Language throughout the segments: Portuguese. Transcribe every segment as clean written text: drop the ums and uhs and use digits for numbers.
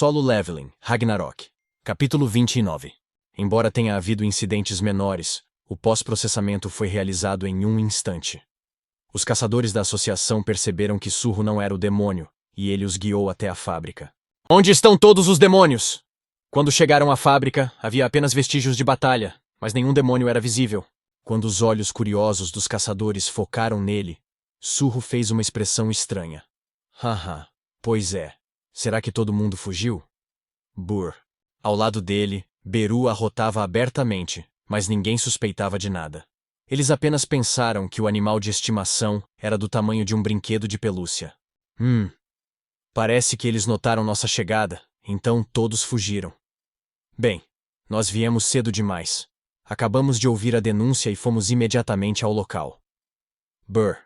Solo Leveling, Ragnarok. Capítulo 29. Embora tenha havido incidentes menores, o pós-processamento foi realizado em um instante. Os caçadores da associação perceberam que Surro não era o demônio, e ele os guiou até a fábrica. Onde estão todos os demônios? Quando chegaram à fábrica, havia apenas vestígios de batalha, mas nenhum demônio era visível. Quando os olhos curiosos dos caçadores focaram nele, Surro fez uma expressão estranha. Haha, pois é. Será que todo mundo fugiu? Burr. Ao lado dele, Beru arrotava abertamente, mas ninguém suspeitava de nada. Eles apenas pensaram que o animal de estimação era do tamanho de um brinquedo de pelúcia. Parece que eles notaram nossa chegada, então todos fugiram. Bem, nós viemos cedo demais. Acabamos de ouvir a denúncia e fomos imediatamente ao local. Burr.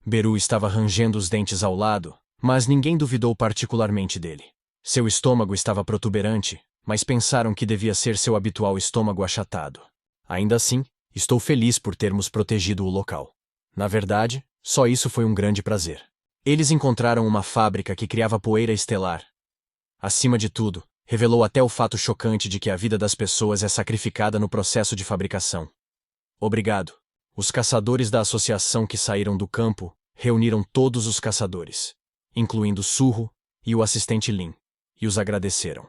Beru estava rangendo os dentes ao lado, mas ninguém duvidou particularmente dele. Seu estômago estava protuberante, mas pensaram que devia ser seu habitual estômago achatado. Ainda assim, estou feliz por termos protegido o local. Na verdade, só isso foi um grande prazer. Eles encontraram uma fábrica que criava poeira estelar. Acima de tudo, revelou até o fato chocante de que a vida das pessoas é sacrificada no processo de fabricação. Obrigado. Os caçadores da associação que saíram do campo reuniram todos os caçadores, incluindo Surro e o assistente Lin, e os agradeceram.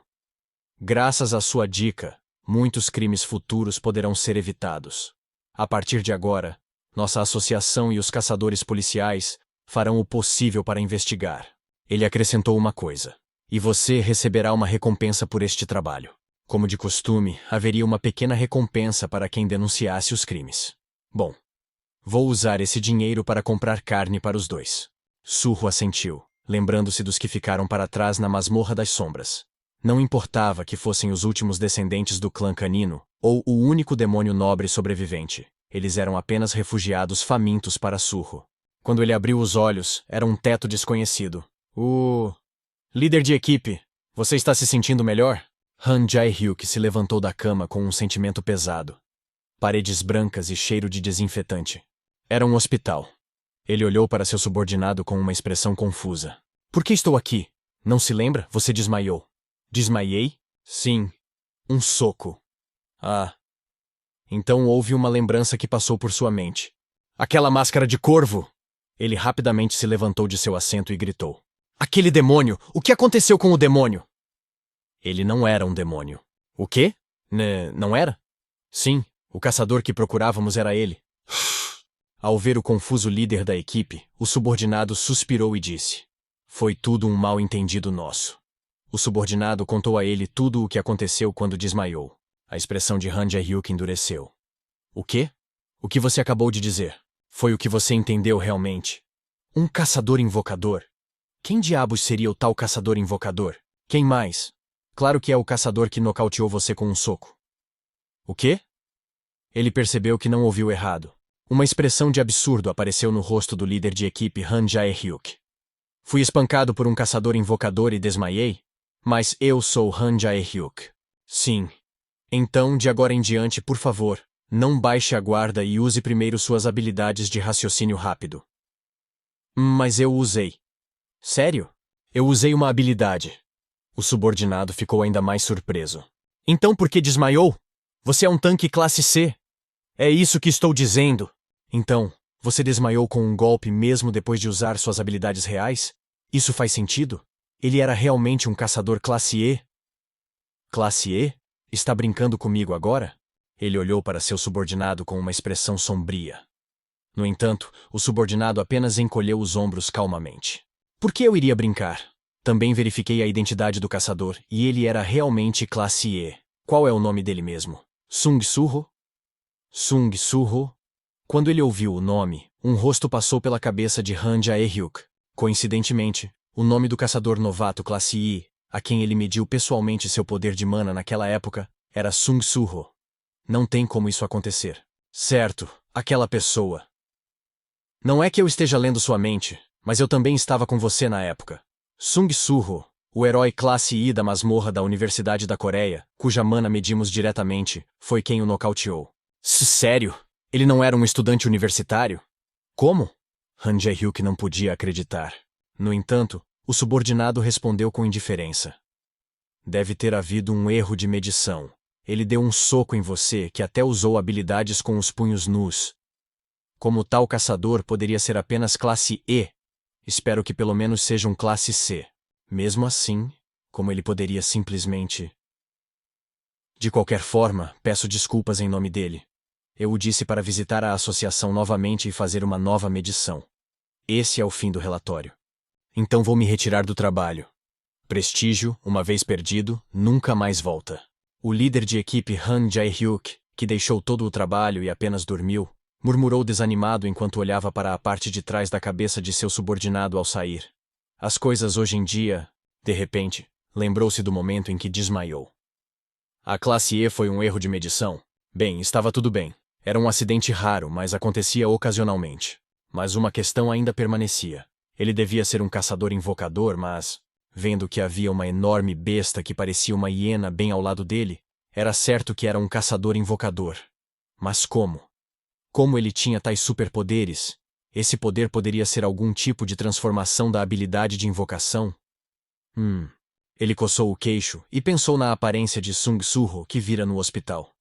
Graças à sua dica, muitos crimes futuros poderão ser evitados. A partir de agora, nossa associação e os caçadores policiais farão o possível para investigar. Ele acrescentou uma coisa. E você receberá uma recompensa por este trabalho. Como de costume, haveria uma pequena recompensa para quem denunciasse os crimes. Bom, vou usar esse dinheiro para comprar carne para os dois. Surro assentiu, lembrando-se dos que ficaram para trás na masmorra das sombras. Não importava que fossem os últimos descendentes do clã canino, ou o único demônio nobre sobrevivente. Eles eram apenas refugiados famintos para Surro. Quando ele abriu os olhos, era um teto desconhecido. Líder de equipe, você está se sentindo melhor? Han Jae-hyuk se levantou da cama com um sentimento pesado. Paredes brancas e cheiro de desinfetante. Era um hospital. Ele olhou para seu subordinado com uma expressão confusa. Por que estou aqui? Não se lembra? Você desmaiou. Desmaiei? Sim. Um soco. Ah. Então houve uma lembrança que passou por sua mente. Aquela máscara de corvo! Ele rapidamente se levantou de seu assento e gritou. Aquele demônio! O que aconteceu com o demônio? Ele não era um demônio. O quê? Não era? Sim, o caçador que procurávamos era ele. Ao ver o confuso líder da equipe, o subordinado suspirou e disse. Foi tudo um mal-entendido nosso. O subordinado contou a ele tudo o que aconteceu quando desmaiou. A expressão de Han Jae-hyuk endureceu. O quê? O que você acabou de dizer? Foi o que você entendeu realmente. Um caçador invocador? Quem diabos seria o tal caçador invocador? Quem mais? Claro que é o caçador que nocauteou você com um soco. O quê? Ele percebeu que não ouviu errado. Uma expressão de absurdo apareceu no rosto do líder de equipe Han Jae-hyuk. Fui espancado por um caçador invocador e desmaiei? Mas eu sou Han Jae-hyuk. Sim. Então, de agora em diante, por favor, não baixe a guarda e use primeiro suas habilidades de raciocínio rápido. Mas eu usei. Sério? Eu usei uma habilidade. O subordinado ficou ainda mais surpreso. Então por que desmaiou? Você é um tanque classe C. É isso que estou dizendo. Então, você desmaiou com um golpe mesmo depois de usar suas habilidades reais? Isso faz sentido? Ele era realmente um caçador classe E? Classe E? Está brincando comigo agora? Ele olhou para seu subordinado com uma expressão sombria. No entanto, o subordinado apenas encolheu os ombros calmamente. Por que eu iria brincar? Também verifiquei a identidade do caçador, e ele era realmente classe E. Qual é o nome dele mesmo? Sung Surro? Sung Surro? Quando ele ouviu o nome, um rosto passou pela cabeça de Han Jae-hyuk. Coincidentemente, o nome do caçador novato classe I, a quem ele mediu pessoalmente seu poder de mana naquela época, era Sung Surro. Não tem como isso acontecer. Certo, aquela pessoa. Não é que eu esteja lendo sua mente, mas eu também estava com você na época. Sung Surro, o herói classe I da masmorra da Universidade da Coreia, cuja mana medimos diretamente, foi quem o nocauteou. Sério? Ele não era um estudante universitário? Como? Han Jae-hyuk não podia acreditar. No entanto, o subordinado respondeu com indiferença. Deve ter havido um erro de medição. Ele deu um soco em você que até usou habilidades com os punhos nus. Como tal caçador poderia ser apenas classe E. Espero que pelo menos seja um classe C. Mesmo assim, como ele poderia simplesmente... De qualquer forma, peço desculpas em nome dele. Eu o disse para visitar a associação novamente e fazer uma nova medição. Esse é o fim do relatório. Então vou me retirar do trabalho. Prestígio, uma vez perdido, nunca mais volta. O líder de equipe Han Jae-hyuk, que deixou todo o trabalho e apenas dormiu, murmurou desanimado enquanto olhava para a parte de trás da cabeça de seu subordinado ao sair. As coisas hoje em dia... De repente, lembrou-se do momento em que desmaiou. A classe E foi um erro de medição? Bem, estava tudo bem. Era um acidente raro, mas acontecia ocasionalmente. Mas uma questão ainda permanecia. Ele devia ser um caçador invocador, mas... Vendo que havia uma enorme besta que parecia uma hiena bem ao lado dele, era certo que era um caçador invocador. Mas como? Como ele tinha tais superpoderes? Esse poder poderia ser algum tipo de transformação da habilidade de invocação? Ele coçou o queixo e pensou na aparência de Sung Surho que vira no hospital.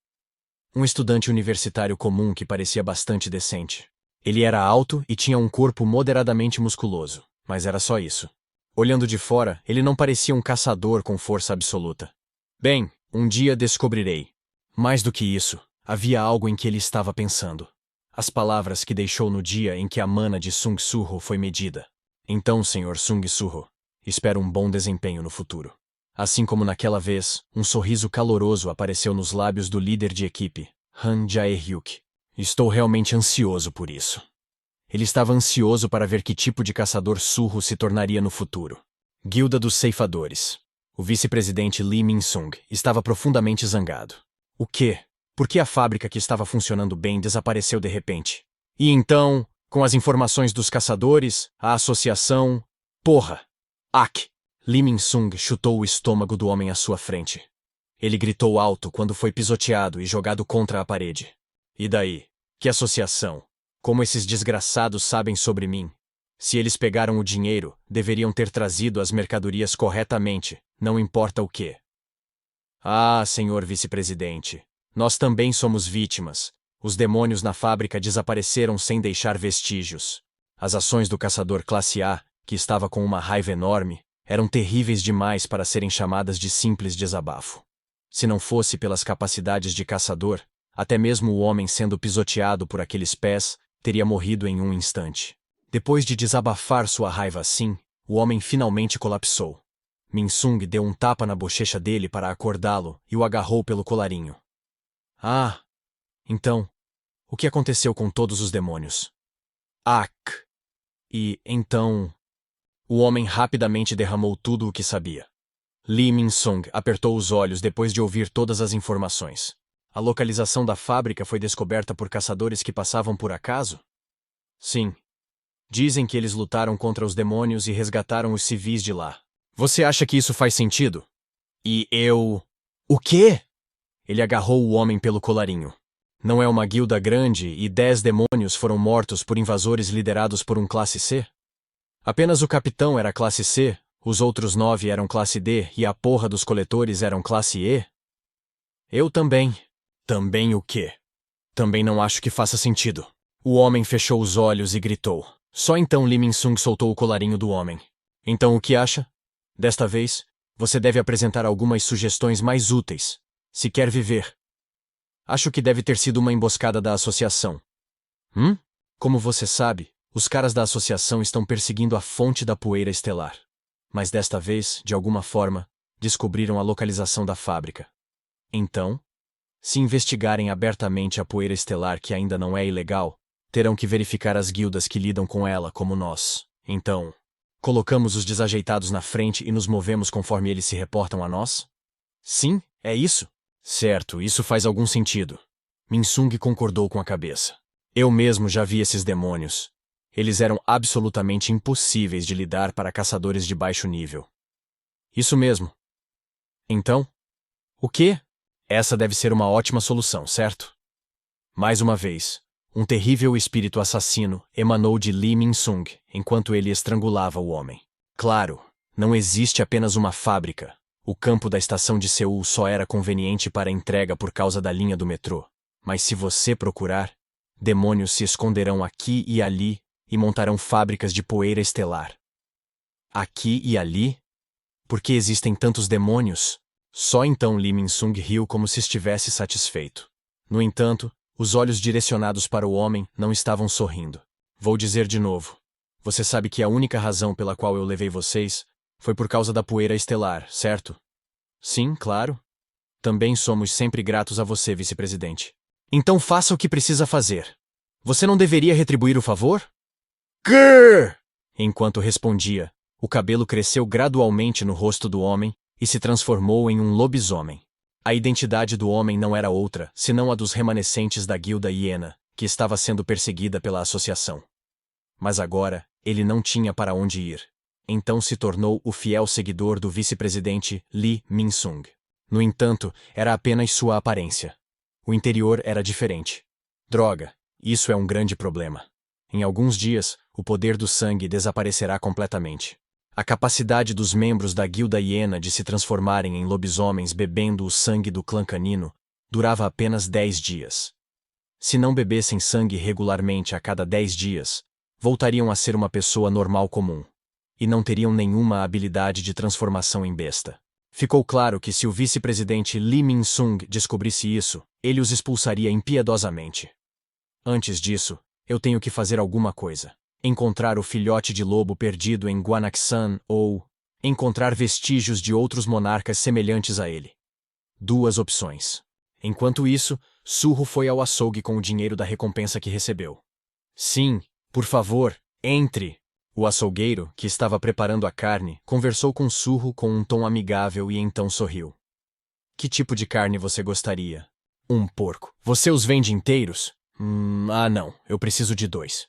Um estudante universitário comum que parecia bastante decente. Ele era alto e tinha um corpo moderadamente musculoso, mas era só isso. Olhando de fora, ele não parecia um caçador com força absoluta. Bem, um dia descobrirei. Mais do que isso, havia algo em que ele estava pensando. As palavras que deixou no dia em que a mana de Sung Surho foi medida. Então, Sr. Sung Surho, espero um bom desempenho no futuro. Assim como naquela vez, um sorriso caloroso apareceu nos lábios do líder de equipe, Han Jae-hyuk. Estou realmente ansioso por isso. Ele estava ansioso para ver que tipo de caçador Surho se tornaria no futuro. Guilda dos Ceifadores. O vice-presidente Lee Min-sung estava profundamente zangado. O quê? Por que a fábrica que estava funcionando bem desapareceu de repente? E então, com as informações dos caçadores, a associação... Porra! Ak! Lee Min-sung chutou o estômago do homem à sua frente. Ele gritou alto quando foi pisoteado e jogado contra a parede. E daí? Que associação? Como esses desgraçados sabem sobre mim? Se eles pegaram o dinheiro, deveriam ter trazido as mercadorias corretamente, não importa o quê. Ah, senhor vice-presidente, nós também somos vítimas. Os demônios na fábrica desapareceram sem deixar vestígios. As ações do caçador classe A, que estava com uma raiva enorme, eram terríveis demais para serem chamadas de simples desabafo. Se não fosse pelas capacidades de caçador, até mesmo o homem sendo pisoteado por aqueles pés, teria morrido em um instante. Depois de desabafar sua raiva assim, o homem finalmente colapsou. Min-sung deu um tapa na bochecha dele para acordá-lo e o agarrou pelo colarinho. Ah! Então, o que aconteceu com todos os demônios? Ak! E, então... O homem rapidamente derramou tudo o que sabia. Lee Min-sung apertou os olhos depois de ouvir todas as informações. A localização da fábrica foi descoberta por caçadores que passavam por acaso? Sim. Dizem que eles lutaram contra os demônios e resgataram os civis de lá. Você acha que isso faz sentido? E eu... O quê? Ele agarrou o homem pelo colarinho. Não é uma guilda grande e 10 demônios foram mortos por invasores liderados por um classe C? Apenas o capitão era classe C, os outros 9 eram classe D e a porra dos coletores eram classe E? Eu também. Também o quê? Também não acho que faça sentido. O homem fechou os olhos e gritou. Só então Lee Min-sung soltou o colarinho do homem. Então o que acha? Desta vez, você deve apresentar algumas sugestões mais úteis, se quer viver. Acho que deve ter sido uma emboscada da associação. Como você sabe, os caras da associação estão perseguindo a fonte da poeira estelar. Mas desta vez, de alguma forma, descobriram a localização da fábrica. Então, se investigarem abertamente a poeira estelar que ainda não é ilegal, terão que verificar as guildas que lidam com ela como nós. Então, colocamos os desajeitados na frente e nos movemos conforme eles se reportam a nós? Sim, é isso. Certo, isso faz algum sentido. Min-sung concordou com a cabeça. Eu mesmo já vi esses demônios. Eles eram absolutamente impossíveis de lidar para caçadores de baixo nível. Isso mesmo. Então? O quê? Essa deve ser uma ótima solução, certo? Mais uma vez, um terrível espírito assassino emanou de Lee Min-sung enquanto ele estrangulava o homem. Claro, não existe apenas uma fábrica. O campo da estação de Seul só era conveniente para entrega por causa da linha do metrô. Mas se você procurar, demônios se esconderão aqui e ali e montarão fábricas de poeira estelar. Aqui e ali? Por que existem tantos demônios? Só então Lee Min-sung riu como se estivesse satisfeito. No entanto, os olhos direcionados para o homem não estavam sorrindo. Vou dizer de novo. Você sabe que a única razão pela qual eu levei vocês foi por causa da poeira estelar, certo? Sim, claro. Também somos sempre gratos a você, vice-presidente. Então faça o que precisa fazer. Você não deveria retribuir o favor? Grrr! Enquanto respondia, o cabelo cresceu gradualmente no rosto do homem e se transformou em um lobisomem. A identidade do homem não era outra, senão a dos remanescentes da guilda hiena, que estava sendo perseguida pela associação. Mas agora, ele não tinha para onde ir. Então se tornou o fiel seguidor do vice-presidente Lee Min-sung. No entanto, era apenas sua aparência. O interior era diferente. Droga, isso é um grande problema. Em alguns dias, o poder do sangue desaparecerá completamente. A capacidade dos membros da guilda hiena de se transformarem em lobisomens bebendo o sangue do clã canino durava apenas 10 dias. Se não bebessem sangue regularmente a cada 10 dias, voltariam a ser uma pessoa normal comum. E não teriam nenhuma habilidade de transformação em besta. Ficou claro que se o vice-presidente Lee Min-sung descobrisse isso, ele os expulsaria impiedosamente. Antes disso, eu tenho que fazer alguma coisa. Encontrar o filhote de lobo perdido em Guanaxan ou encontrar vestígios de outros monarcas semelhantes a ele. 2 opções. Enquanto isso, Surro foi ao açougue com o dinheiro da recompensa que recebeu. Sim, por favor, entre! O açougueiro, que estava preparando a carne, conversou com Surro com um tom amigável e então sorriu. Que tipo de carne você gostaria? Um porco. Você os vende inteiros? Não, eu preciso de 2.